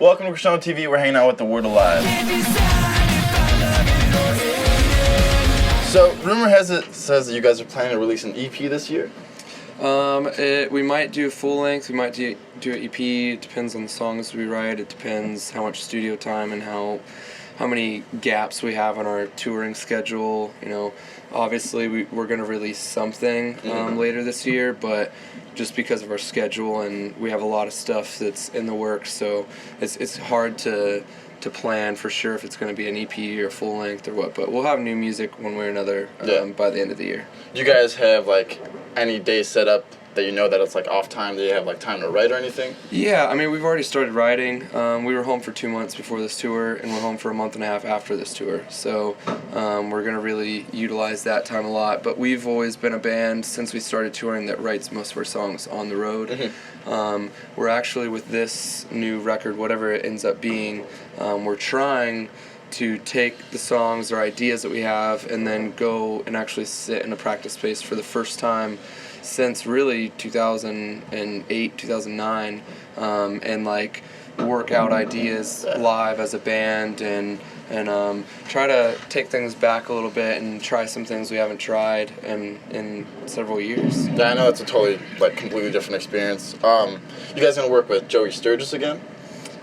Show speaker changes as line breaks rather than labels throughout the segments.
Welcome to Krishna TV. We're hanging out with the Word Alive. So, rumor has it says that you guys are planning to release an EP this year.
We might do a full length. We might do an EP. It depends on the songs we write. It depends how much studio time and how many gaps we have on our touring schedule. You know, obviously we're going to release something later this year, but just because of our schedule and we have a lot of stuff that's in the works, so it's hard to plan for sure if it's going to be an EP or full length or what. But we'll have new music one way or another by the end of the year.
Do you guys have like any days set up that you know that it's like off time? Do you have like time to write or anything?
Yeah, I mean, we've already started writing. We were home for 2 months before this tour, and we're home for a month and a half after this tour. So we're going to really utilize that time a lot. But we've always been a band since we started touring that writes most of our songs on the road. We're actually, with this new record, whatever it ends up being, we're trying to take the songs or ideas that we have and then go and actually sit in a practice space for the first time since really 2008, 2009, and like work out ideas live as a band and try to take things back a little bit and try some things we haven't tried in several years.
Yeah, I know it's a totally like completely different experience. You guys gonna work with Joey Sturgis again?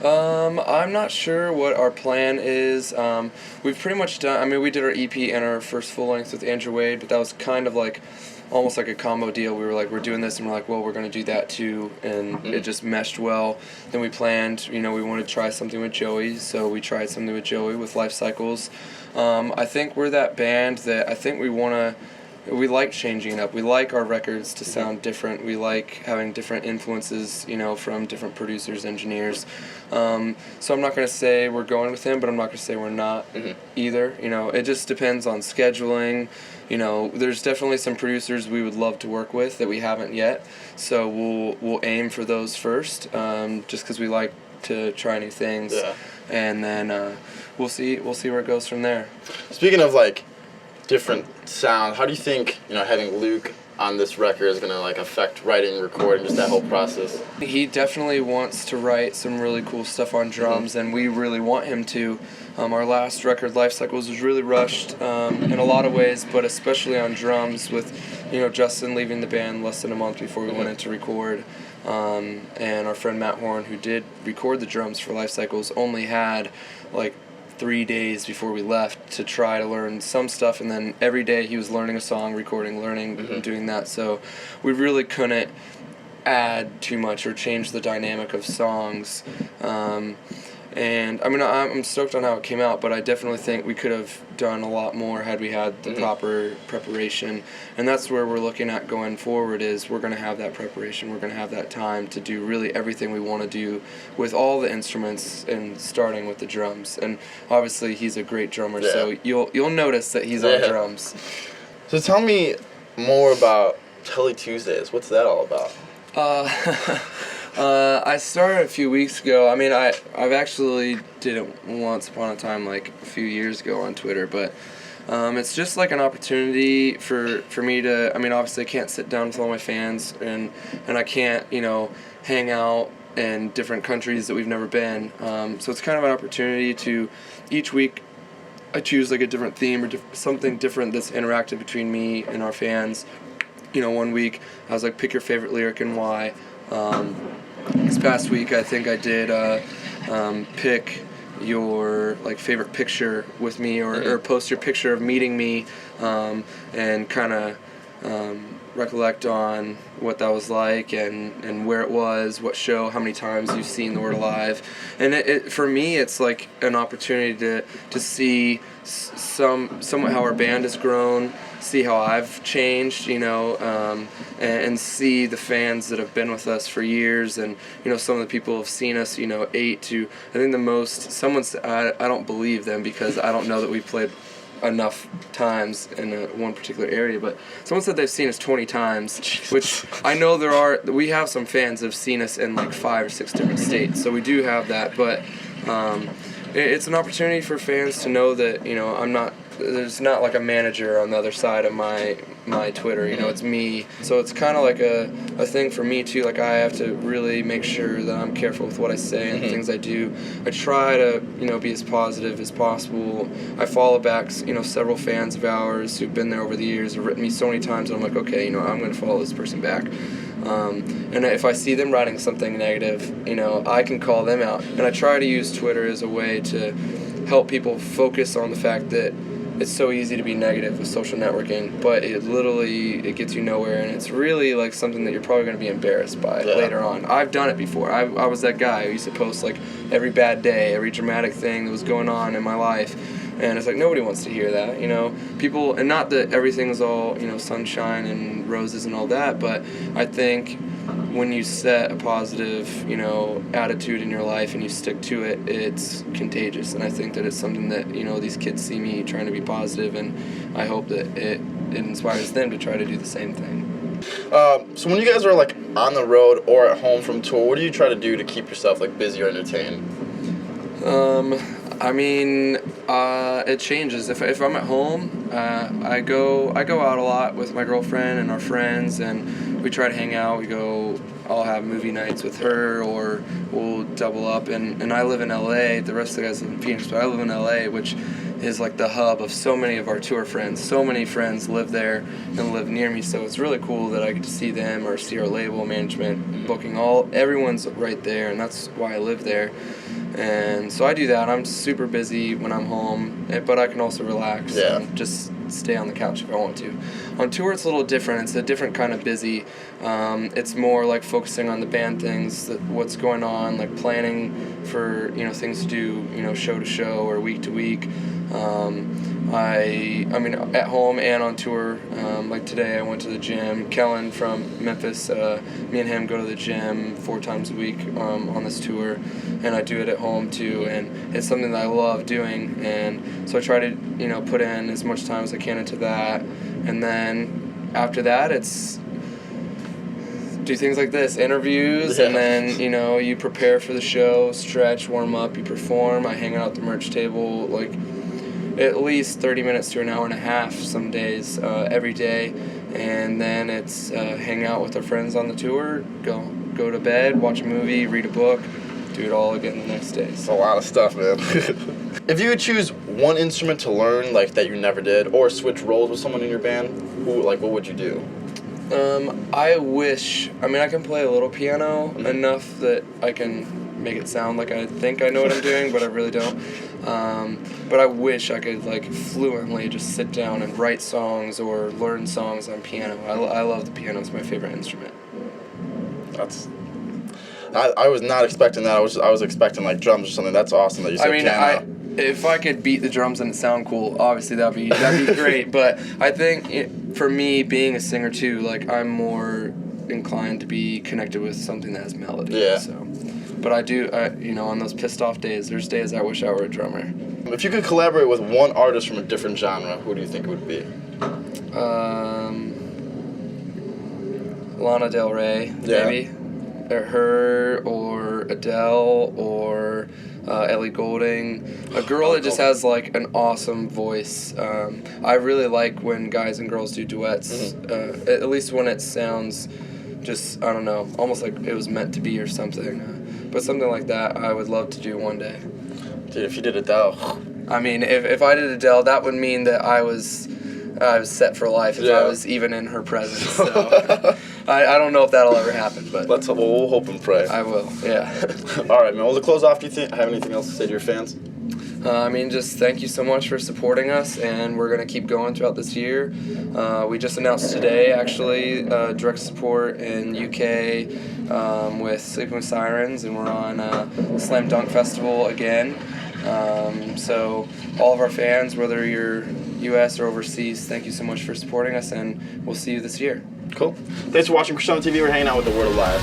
I'm not sure what our plan is. We've pretty much done, I mean, we did our EP and our first full length with Andrew Wade, but that was kind of like almost like a combo deal. We were like, we're doing this, and we're like, well, we're going to do that too, and it just meshed well. Then we planned, you know, we wanted to try something with Joey, so we tried something with Joey with Life Cycles. I think we're that band that I think we like changing it up. We like our records to sound different. We like having different influences, you know, from different producers, engineers. So I'm not going to say we're going with him, but I'm not going to say we're not either. You know, it just depends on scheduling. You know, there's definitely some producers we would love to work with that we haven't yet. So we'll aim for those first, just because we like to try new things. Yeah. And then we'll see where it goes from there.
Speaking of like different sound, how do you think, you know, having Luke on this record is going to like affect writing, recording, just that whole process?
He definitely wants to write some really cool stuff on drums, and we really want him to. Our last record, Life Cycles, was really rushed in a lot of ways, but especially on drums with, you know, Justin leaving the band less than a month before we went in to record. And our friend Matt Horn, who did record the drums for Life Cycles, only had like 3 days before we left to try to learn some stuff, and then every day he was learning a song, recording, learning, and doing that. So we really couldn't add too much or change the dynamic of songs. And I mean, I'm stoked on how it came out, but I definitely think we could have done a lot more had we had the proper preparation. And that's where we're looking at going forward, is we're going to have that preparation. We're going to have that time to do really everything we want to do with all the instruments, and starting with the drums. And obviously he's a great drummer, so you'll notice that he's on drums.
So tell me more about Telle Tuesdays. What's that all about?
I started a few weeks ago. I mean, I've actually did it once upon a time, like a few years ago on Twitter, but it's just like an opportunity for me to, I mean, obviously I can't sit down with all my fans, and I can't, you know, hang out in different countries that we've never been. So it's kind of an opportunity to, each week I choose like a different theme or something different that's interactive between me and our fans. You know, one week I was like, pick your favorite lyric and why. This past week I think I did pick your like favorite picture with me, or post your picture of meeting me, and kind of recollect on what that was like and where it was, what show, how many times you've seen the Word Alive. And it for me it's like an opportunity to see somewhat how our band has grown, see how I've changed, you know, and see the fans that have been with us for years, and, you know, some of the people have seen us, you know, 8 to, I think the most, I don't believe them because I don't know that we played enough times in one particular area, but someone said they've seen us 20 times, which I know we have some fans that have seen us in like 5 or 6 different states, so we do have that, but it's an opportunity for fans to know that, you know, I'm not there's not like a manager on the other side of my Twitter, you know, it's me. So it's kind of like a thing for me too. Like I have to really make sure that I'm careful with what I say and the things I do. I try to, you know, be as positive as possible. I follow back, you know, several fans of ours who've been there over the years, have written me so many times, and I'm like, okay, you know, I'm going to follow this person back. And if I see them writing something negative, you know, I can call them out. And I try to use Twitter as a way to help people focus on the fact that it's so easy to be negative with social networking, but it gets you nowhere, and it's really like something that you're probably going to be embarrassed by later on. I've done it before. I was that guy who used to post like every bad day, every dramatic thing that was going on in my life, and it's like nobody wants to hear that, you know. People, and not that everything's all, you know, sunshine and roses and all that, but I think when you set a positive, you know, attitude in your life and you stick to it, it's contagious. And I think that it's something that, you know, these kids see me trying to be positive, and I hope that it inspires them to try to do the same thing.
So when you guys are like on the road or at home from tour, what do you try to do to keep yourself like busy or entertained?
I mean, it changes. If I'm at home, I go out a lot with my girlfriend and our friends, and we try to hang out. I'll have movie nights with her, or we'll double up. And I live in LA. The rest of the guys live in Phoenix, but I live in LA, which is like the hub of so many of our tour friends. So many friends live there and live near me, so it's really cool that I get to see them or see our label management booking. Everyone's right there, and that's why I live there. And so I do that. I'm super busy when I'm home, but I can also relax and just stay on the couch if I want to. On tour, it's a little different. It's a different kind of busy. It's more like focusing on the band things, what's going on, like planning for, you know, things to do, you know, show to show or week to week. I mean, at home and on tour, like today I went to the gym. Kellen from Memphis, me and him go to the gym 4 times a week on this tour, and I do it at home too, and it's something that I love doing, and so I try to, you know, put in as much time as I can into that, and then after that it's do things like this, interviews, and then, you know, you prepare for the show, stretch, warm up, you perform. I hang out at the merch table like at least 30 minutes to an hour and a half some days, every day, and then it's hang out with our friends on the tour, go to bed, watch a movie, read a book, do it all again the next day.
It's a lot of stuff, man. If you could choose one instrument to learn, like that you never did, or switch roles with someone in your band, what would you do?
I can play a little piano enough that I can make it sound like I think I know what I'm doing, but I really don't. But I wish I could like fluently just sit down and write songs or learn songs on piano. I love the piano. It's my favorite instrument.
I was not expecting that. I was expecting like drums or something. That's awesome that you said piano.
If I could beat the drums and it sound cool, obviously that'd be great. But I think for me, being a singer too, like I'm more inclined to be connected with something that has melody.
Yeah.
So, but I do, you know, on those pissed off days, there's days I wish I were a drummer.
If you could collaborate with one artist from a different genre, who do you think it would be?
Lana Del Rey, maybe. Or her, or Adele, or Ellie Goulding. A girl that just has like an awesome voice. I really like when guys and girls do duets, at least when it sounds just, I don't know, almost like it was meant to be or something. But something like that I would love to do one day.
Dude, if you did Adele.
I mean, if I did Adele, that would mean that I was set for life if I was even in her presence. So I don't know if that'll ever happen, but
we'll hope and pray.
I will, yeah.
All right, man. Well, to close off, do you have anything else to say to your fans?
Just thank you so much for supporting us, and we're going to keep going throughout this year. We just announced today, actually, direct support in UK with Sleeping with Sirens, and we're on the Slam Dunk Festival again. So all of our fans, whether you're US or overseas, thank you so much for supporting us, and we'll see you this year.
Cool. Thanks for watching Persona TV. We're hanging out with The Word Alive.